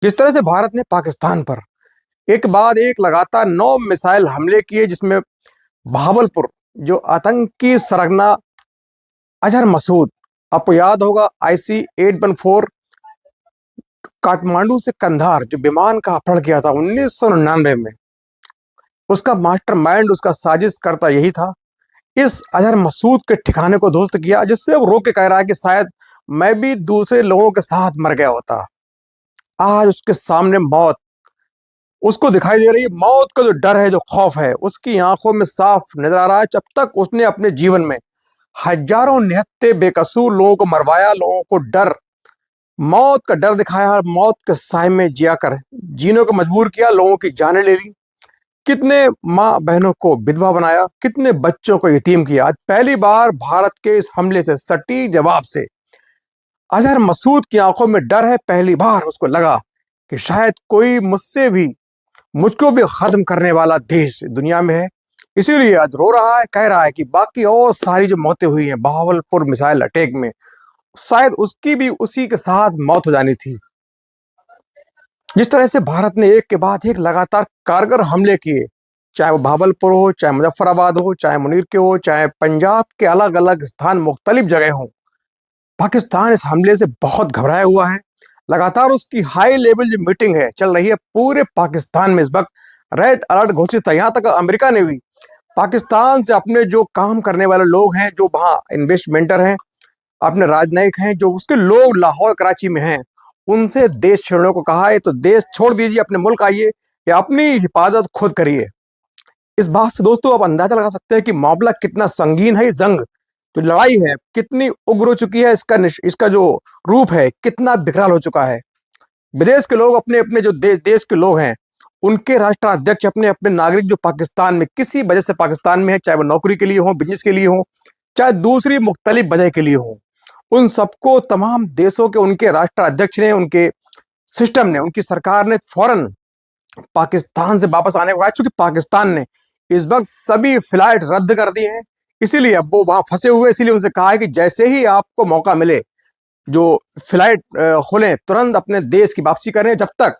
जिस तरह से भारत ने पाकिस्तान पर एक बाद एक लगातार 9 मिसाइल हमले किए, जिसमें बहावलपुर जो आतंकी सरगना अजहर मसूद, आपको याद होगा IC-814 काठमांडू से कंधार जो विमान का अपहरण किया था 1999 में, उसका मास्टरमाइंड, उसका साजिश करता यही था। इस अजहर मसूद के ठिकाने को ध्वस्त किया, जिससे वो रो के कह रहा है कि शायद मैं भी दूसरे लोगों के साथ मर गया होता। आज उसके सामने मौत उसको दिखाई दे रही है। मौत का जो डर है, जो खौफ है, उसकी आंखों में साफ नजर आ रहा है। जब तक उसने अपने जीवन में हजारों निहत्थे बेकसूर लोगों को मरवाया, लोगों को डर, मौत का डर दिखाया, मौत के साए में जिया कर जीने को मजबूर किया, लोगों की जानें ले ली, कितने माँ बहनों को विधवा बनाया, कितने बच्चों को यतीम किया। आज पहली बार भारत के इस हमले से सटीक जवाब से अजहर मसूद की आंखों में डर है। पहली बार उसको लगा कि शायद कोई मुझको भी खत्म करने वाला देश दुनिया में है। इसीलिए आज रो रहा है, कह रहा है कि बाकी और सारी जो मौतें हुई हैं बहावलपुर मिसाइल अटैक में, शायद उसकी भी उसी के साथ मौत हो जानी थी। जिस तरह से भारत ने एक के बाद एक लगातार कारगर हमले किए, चाहे वो बहावलपुर हो, चाहे मुजफ्फराबाद हो, चाहे मुनीर के हो, चाहे पंजाब के अलग अलग स्थान मुख्तलिफ जगह हों, पाकिस्तान इस हमले से बहुत घबराया हुआ है। लगातार उसकी हाई लेवल जो मीटिंग है चल रही है पूरे पाकिस्तान में। इस वक्त रेड अलर्ट घोषित है। यहाँ तक अमेरिका ने भी पाकिस्तान से अपने जो काम करने वाले लोग हैं, जो वहाँ इन्वेस्टमेंटर हैं, अपने राजनयिक हैं, जो उसके लोग लाहौर कराची में हैं, उनसे देश छोड़ने को कहा है। तो देश छोड़ दीजिए, अपने मुल्क आइए या अपनी हिफाजत खुद करिए। इस बात से दोस्तों आप अंदाजा लगा सकते हैं कि मामला कितना संगीन है। जंग जो लड़ाई है कितनी उग्र हो चुकी है, इसका जो रूप है कितना विकराल हो चुका है। विदेश के लोग, अपने अपने जो देश के लोग हैं, उनके राष्ट्राध्यक्ष अपने अपने नागरिक जो पाकिस्तान में किसी वजह से पाकिस्तान में है, चाहे वो नौकरी के लिए हो, बिजनेस के लिए हो, चाहे दूसरी मुख्तलिफ वजह के लिए हो, उन सबको तमाम देशों के उनके राष्ट्राध्यक्ष ने, उनके सिस्टम ने, उनकी सरकार ने फौरन पाकिस्तान से वापस आने को कहा। चूंकि पाकिस्तान ने इस वक्त सभी फ्लाइट रद्द कर दी हैं, इसीलिए अब वो वहां फंसे हुए, इसीलिए उनसे कहा है कि जैसे ही आपको मौका मिले, जो फ्लाइट खोलें, तुरंत अपने देश की वापसी करें। जब तक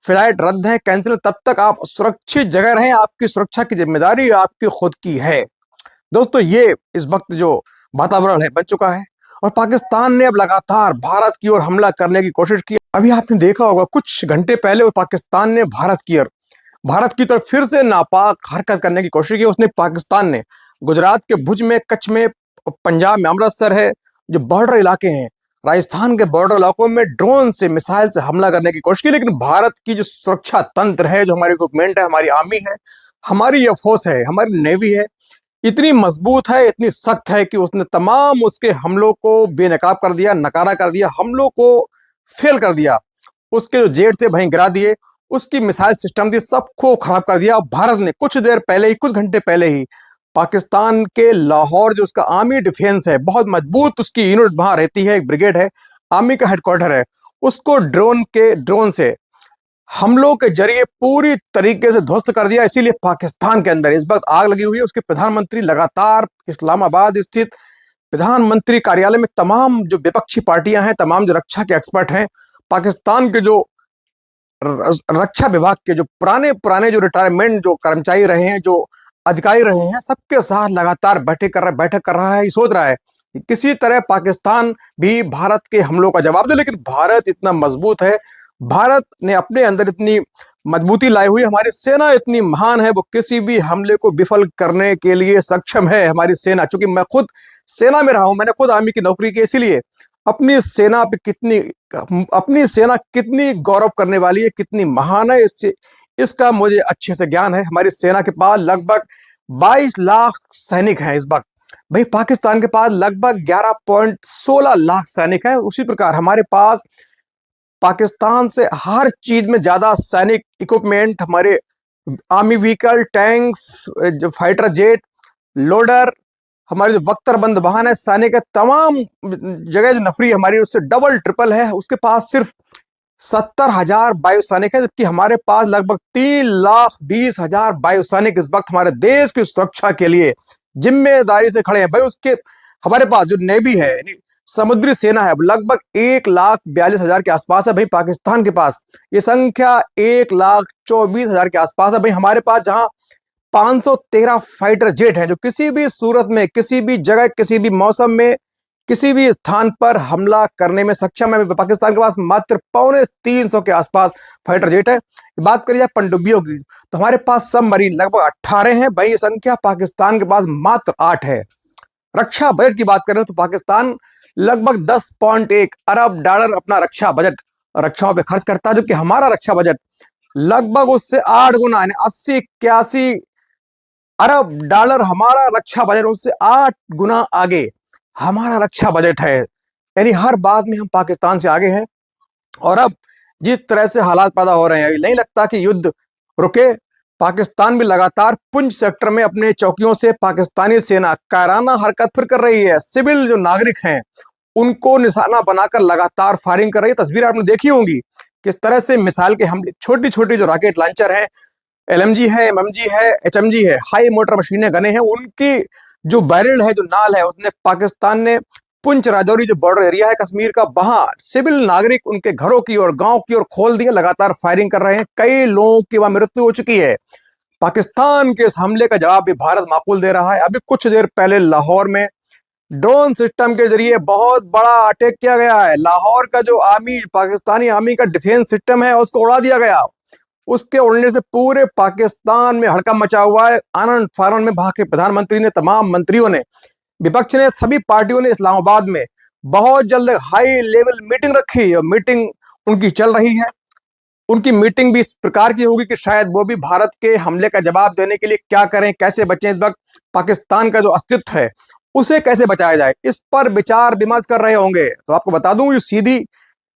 फ्लाइट रद्द है, कैंसिल है, तब तक आप सुरक्षित जगह रहें। आपकी सुरक्षा की जिम्मेदारी आपकी खुद की है। दोस्तों, ये इस वक्त जो वातावरण है बन चुका है, और पाकिस्तान ने अब लगातार भारत की ओर हमला करने की कोशिश की। अभी आपने देखा होगा कुछ घंटे पहले पाकिस्तान ने भारत की तरफ फिर से नापाक हरकत करने की कोशिश की। उसने, पाकिस्तान ने, गुजरात के भुज में, कच्छ में, पंजाब में अमृतसर है, जो बॉर्डर इलाके हैं, राजस्थान के बॉर्डर इलाकों में ड्रोन से, मिसाइल से हमला करने की कोशिश की। लेकिन भारत की जो सुरक्षा तंत्र है, जो हमारी इक्विपमेंट है, हमारी आर्मी है, हमारी एयरफोर्स है, हमारी नेवी है, इतनी मजबूत है, इतनी सख्त है कि उसने तमाम उसके हमलों को बेनकाब कर दिया, नकारा कर दिया, हमलों को फेल कर दिया। उसके जो जेट थे वहीं गिरा दिए, उसकी मिसाइल सिस्टम थी सबको खराब कर दिया। भारत ने कुछ देर पहले ही, कुछ घंटे पहले ही, पाकिस्तान के लाहौर जो उसका आर्मी डिफेंस है, बहुत मजबूत उसकी यूनिट वहां रहती है, एक ब्रिगेड है, आर्मी का हेडक्वार्टर है, उसको ड्रोन से हमलों के जरिए पूरी तरीके से ध्वस्त कर दिया। इसीलिए पाकिस्तान के अंदर इस वक्त आग लगी हुई है। उसके प्रधानमंत्री लगातार इस्लामाबाद स्थित प्रधानमंत्री कार्यालय में, तमाम जो विपक्षी पार्टियां हैं, तमाम जो रक्षा के एक्सपर्ट हैं, पाकिस्तान के जो रक्षा विभाग के जो पुराने जो रिटायरमेंट जो कर्मचारी रहे हैं, जो अधिकारी रहे हैं, सबके साथ लगातार बैठक कर रहा है। ये सोच रहा है कि किसी तरह पाकिस्तान भी भारत के हमलों का जवाब दे। लेकिन भारत इतना मजबूत है, भारत ने अपने अंदर इतनी मजबूती लाई हुई, हमारी सेना इतनी महान है, वो किसी भी हमले को विफल करने के लिए सक्षम है। हमारी सेना, चूंकि मैं खुद सेना में रहा हूं, मैंने खुद आर्मी की नौकरी की, इसीलिए अपनी सेना पे अपनी सेना कितनी गौरव करने वाली है, कितनी महान है, इसका मुझे अच्छे से ज्ञान है। हमारी सेना के पास लगभग 22 लाख सैनिक हैं इस वक्त। भाई, पाकिस्तान के पास लगभग 11.16 लाख सैनिक हैं। उसी प्रकार हमारे पास पाकिस्तान से हर चीज में ज्यादा सैनिक इक्विपमेंट, हमारे आर्मी व्हीकल, टैंक, जो फाइटर जेट, लोडर, हमारे जो बख्तरबंद वाहन है, सैनिक है, तमाम जगह जो नफरी हमारी उससे डबल ट्रिपल है। उसके पास सिर्फ 70,000 वायु सैनिक है, जबकि हमारे पास लगभग 3,20,000 वायु सैनिक इस वक्त हमारे देश की सुरक्षा के लिए जिम्मेदारी से खड़े हैं। भाई, उसके हमारे पास जो नेवी है, समुद्री सेना है लगभग 1,42,000 के आसपास है भाई पाकिस्तान के पास। ये संख्या 1,24,000 के आसपास है भाई हमारे पास, जहां 513 फाइटर जेट हैं जो किसी भी सूरत में, किसी भी जगह, किसी भी मौसम में, किसी भी स्थान पर हमला करने में सक्षम है। पाकिस्तान के पास मात्र 350 के आसपास फाइटर जेट है। बात करिए पनडुब्बियों की तो हमारे पास सबमरीन लगभग 18 हैं भाई, ये संख्या पाकिस्तान के पास मात्र 8 है। रक्षा बजट की बात करें तो पाकिस्तान लगभग 10.1 अरब डॉलर अपना रक्षा बजट रक्षाओं पे खर्च करता है, जबकि हमारा रक्षा बजट लगभग उससे 8 गुना यानी 80-81 अरब डॉलर हमारा रक्षा बजट, उससे 8 गुना आगे हमारा रक्षा बजट है। यानी हर बात में हम पाकिस्तान से आगे हैं। और अब जिस तरह से हालात पैदा हो रहे हैं, नहीं लगता कि युद्ध रुके। पाकिस्तान भी लगातार पुंछ सेक्टर में अपने चौकियों से पाकिस्तानी सेना कायराना हरकत फिर कर रही है। सिविल जो नागरिक हैं उनको निशाना बनाकर लगातार फायरिंग कर रही है। तस्वीर आपने देखी होंगी किस तरह से मिसाइल के हमले, छोटी छोटी जो रॉकेट लॉन्चर हैं, LMG है, MMG है, HMG है, हाई मोटर मशीनें गने हैं, उनकी जो बैरल है, जो नाल है, उसने पाकिस्तान ने पुंछ राजौरी जो बॉर्डर एरिया है कश्मीर का, वहां सिविल नागरिक उनके घरों की और गांव की ओर खोल दिए, लगातार फायरिंग कर रहे हैं। कई लोगों की वहां मृत्यु हो चुकी है। पाकिस्तान के इस हमले का जवाब भी भारत माकूल दे रहा है। अभी कुछ देर पहले लाहौर में ड्रोन सिस्टम के जरिए बहुत बड़ा अटैक किया गया है। लाहौर का जो आर्मी, पाकिस्तानी आर्मी का डिफेंस सिस्टम है, उसको उड़ा दिया गया। उसके उड़ने से पूरे पाकिस्तान में हड़कंप मचा हुआ है। आनंद फानन में वहां के प्रधानमंत्री ने, तमाम मंत्रियों ने, विपक्ष ने, सभी पार्टियों ने इस्लामाबाद में बहुत जल्द हाई लेवल मीटिंग रखी और मीटिंग उनकी चल रही है। उनकी मीटिंग भी इस प्रकार की होगी कि शायद वो भी भारत के हमले का जवाब देने के लिए क्या करें, कैसे बचें। इस वक्त पाकिस्तान का जो अस्तित्व है उसे कैसे बचाया जाए, इस पर विचार विमर्श कर रहे होंगे। तो आपको बता दूं, ये सीधी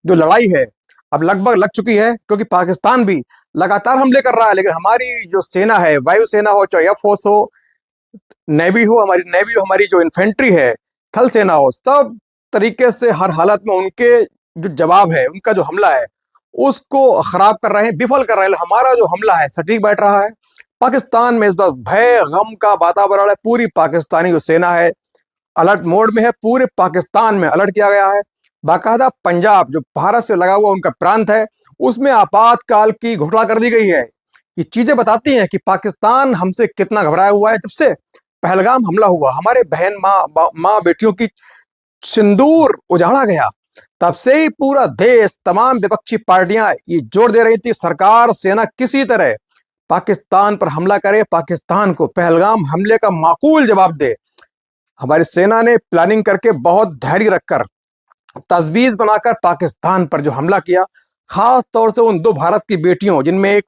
जो लड़ाई है अब लगभग लग चुकी है, क्योंकि पाकिस्तान भी लगातार हमले कर रहा है। लेकिन हमारी जो सेना है, वायुसेना हो, चाहे एयरफोर्स हो, नेवी हो, हमारी जो इन्फेंट्री है, थल सेना हो, सब तरीके से हर हालत में उनके जो जवाब है, उनका जो हमला है, उसको खराब कर रहे हैं, विफल कर रहे हैं। हमारा जो हमला है सटीक बैठ रहा है। पाकिस्तान में इस बार भय गम का वातावरण है। पूरी पाकिस्तानी जो सेना है अलर्ट मोड में है। पूरे पाकिस्तान में अलर्ट किया गया है। बाकायदा पंजाब जो भारत से लगा हुआ उनका प्रांत है, उसमें आपातकाल की घोषणा कर दी गई है। ये चीजें बताती हैं कि पाकिस्तान हमसे कितना घबराया हुआ है। जब से पहलगाम हमला हुआ, हमारे बहन माँ बेटियों की सिंदूर उजाड़ा गया, तब से ही पूरा देश, तमाम विपक्षी पार्टियां ये जोर दे रही थी, सरकार सेना किसी तरह पाकिस्तान पर हमला करे, पाकिस्तान को पहलगाम हमले का माकूल जवाब दे। हमारी सेना ने प्लानिंग करके, बहुत धैर्य रखकर, तजवीज बनाकर पाकिस्तान पर जो हमला किया, खास तौर से उन 2 भारत की बेटियों, जिनमें एक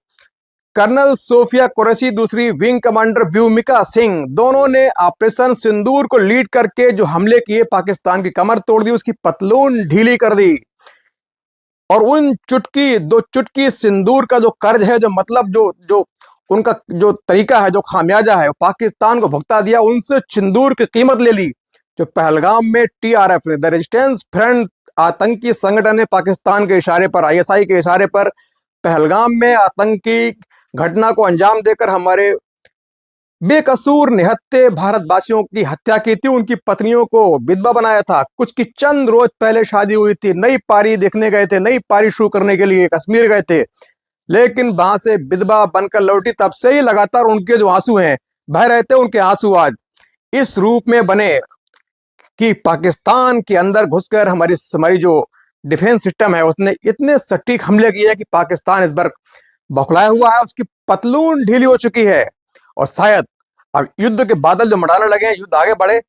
कर्नल सोफिया कुरैशी, दूसरी विंग कमांडर व्योमिका सिंह, दोनों ने ऑपरेशन सिंदूर को लीड करके जो हमले किए, पाकिस्तान की कमर तोड़ दी, उसकी पतलून ढीली कर दी। और उन 2 चुटकी सिंदूर का जो कर्ज है, जो मतलब जो उनका जो तरीका है, जो खामियाजा है, पाकिस्तान को भुगता दिया। उनसे सिंदूर की कीमत ले ली। जो पहलगाम में TRF ने, द रेजिस्टेंस फ्रंट आतंकी संगठन ने पाकिस्तान के इशारे पर, ISI के इशारे पर पहलगाम में आतंकी घटना को अंजाम देकर हमारे बेकसूर निहत्थे भारतवासियों की हत्या की थी। उनकी पत्नियों को विधवा बनाया था। कुछ की चंद रोज पहले शादी हुई थी, नई पारी देखने गए थे, नई पारी शुरू करने के लिए कश्मीर गए थे, लेकिन वहां से विधवा बनकर लौटी। तब से ही लगातार उनके जो आंसू हैं बह रहे थे। उनके आंसू आज इस रूप में बने कि पाकिस्तान के अंदर घुसकर हमारी जो डिफेंस सिस्टम है, उसने इतने सटीक हमले किए कि पाकिस्तान इस बार बौखलाया हुआ है, उसकी पतलून ढीली हो चुकी है। और शायद अब युद्ध के बादल जो मंडाने लगे हैं, युद्ध आगे बढ़े,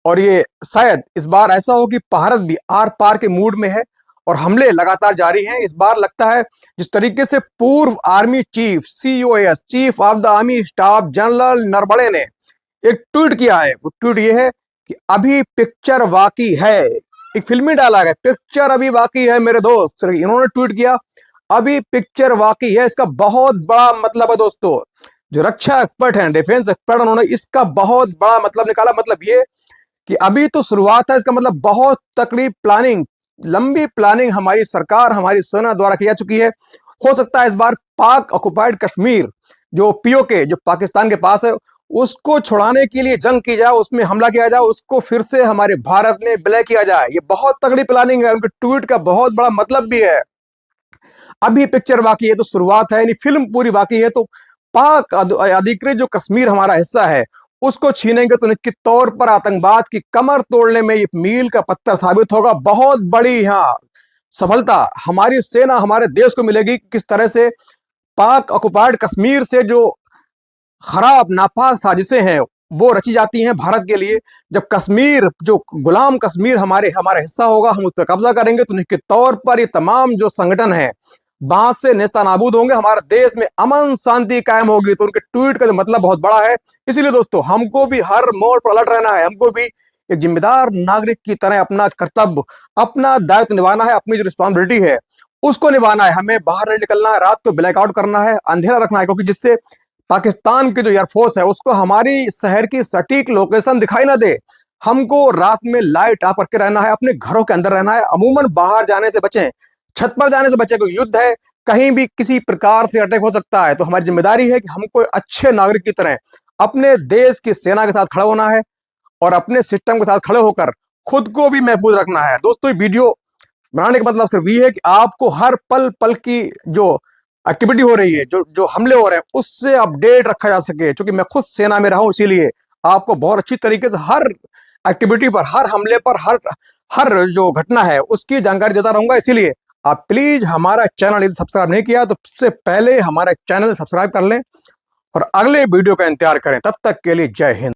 और ये शायद इस बार ऐसा हो कि भारत भी आर पार के मूड में है और हमले लगातार जारी हैं। इस बार लगता है जिस तरीके से पूर्व army chief, COS, chief of the army staff general Naravane ने एक ट्वीट किया है। वो ट्वीट ये है कि अभी पिक्चर बाकी है। एक फिल्मी डायलॉग है, पिक्चर अभी बाकी है मेरे दोस्त, इन्होंने ट्वीट किया, अभी पिक्चर बाकी है। इसका बहुत बड़ा मतलब है दोस्तों। जो रक्षा एक्सपर्ट हैं, डिफेंस एक्सपर्ट, उन्होंने इसका बहुत बड़ा मतलब निकाला। मतलब ये कि अभी तो शुरुआत है, इसका मतलब बहुत तकड़ी प्लानिंग, लंबी प्लानिंग हमारी सरकार, हमारी सेना द्वारा की जा चुकी है। हो सकता है इस बार पाक ऑक्युपाइड कश्मीर जो POK, जो पाकिस्तान के पास है, उसको छुड़ाने के लिए जंग की जाए, उसमें हमला किया जाए, उसको फिर से हमारे भारत में विलय किया जाए। ये बहुत तगड़ी प्लानिंग है। उनके ट्वीट का बहुत बड़ा मतलब भी है। अभी पिक्चर बाकी है, तो शुरुआत है, यानी फिल्म पूरी बाकी है। तो पाक अधिकृत जो कश्मीर हमारा हिस्सा है उसको छीनेंगे तो निश्चित तौर पर आतंकवाद की कमर तोड़ने में ये मील का पत्थर साबित होगा। बहुत बड़ी यहाँ सफलता हमारी सेना हमारे देश को मिलेगी। किस तरह से पाक ऑक्युपाइड कश्मीर से जो खराब नापाक साजिशें हैं वो रची जाती हैं भारत के लिए। जब कश्मीर जो गुलाम कश्मीर हमारा हिस्सा होगा, हम उस पर कब्जा करेंगे तो निश्चित तौर पर ये तमाम जो संगठन है बांस से नेस्तनाबूद होंगे, हमारे देश में अमन शांति कायम होगी। तो उनके ट्वीट का जो मतलब बहुत बड़ा है। इसीलिए दोस्तों हमको भी हर मोड़ पर अलर्ट रहना है। हमको भी एक जिम्मेदार नागरिक की तरह अपना कर्तव्य, अपना दायित्व निभाना है। अपनी जो रिस्पॉन्सिबिलिटी है उसको निभाना है। हमें बाहर नहीं निकलना है, रात को ब्लैकआउट करना है, अंधेरा रखना है, क्योंकि जिससे पाकिस्तान की जो एयरफोर्स है उसको हमारी शहर की सटीक लोकेशन दिखाई ना दे। हमको रात में लाइट ऑफ करके रहना है, अपने घरों के अंदर रहना है। अमूमन बाहर जाने से बचें, छत पर जाने से बचें, क्योंकि युद्ध है, कहीं भी किसी प्रकार से अटैक हो सकता है। तो हमारी जिम्मेदारी है कि हमको अच्छे नागरिक की तरह अपने देश की सेना के साथ खड़ा होना है और अपने सिस्टम के साथ खड़े होकर खुद को भी महफूज रखना है। दोस्तों ये वीडियो बनाने का मतलब सिर्फ ये है कि आपको हर पल पल की जो एक्टिविटी हो रही है, जो जो हमले हो रहे हैं, उससे अपडेट रखा जा सके। क्योंकि मैं खुद सेना में रहा हूं, इसीलिए आपको बहुत अच्छी तरीके से हर एक्टिविटी पर, हर हमले पर, हर जो घटना है उसकी जानकारी देता रहूंगा। इसीलिए आप प्लीज हमारा चैनल यदि सब्सक्राइब नहीं किया तो सबसे पहले हमारा चैनल सब्सक्राइब कर लें और अगले वीडियो का इंतजार करें। तब तक के लिए जय हिंद।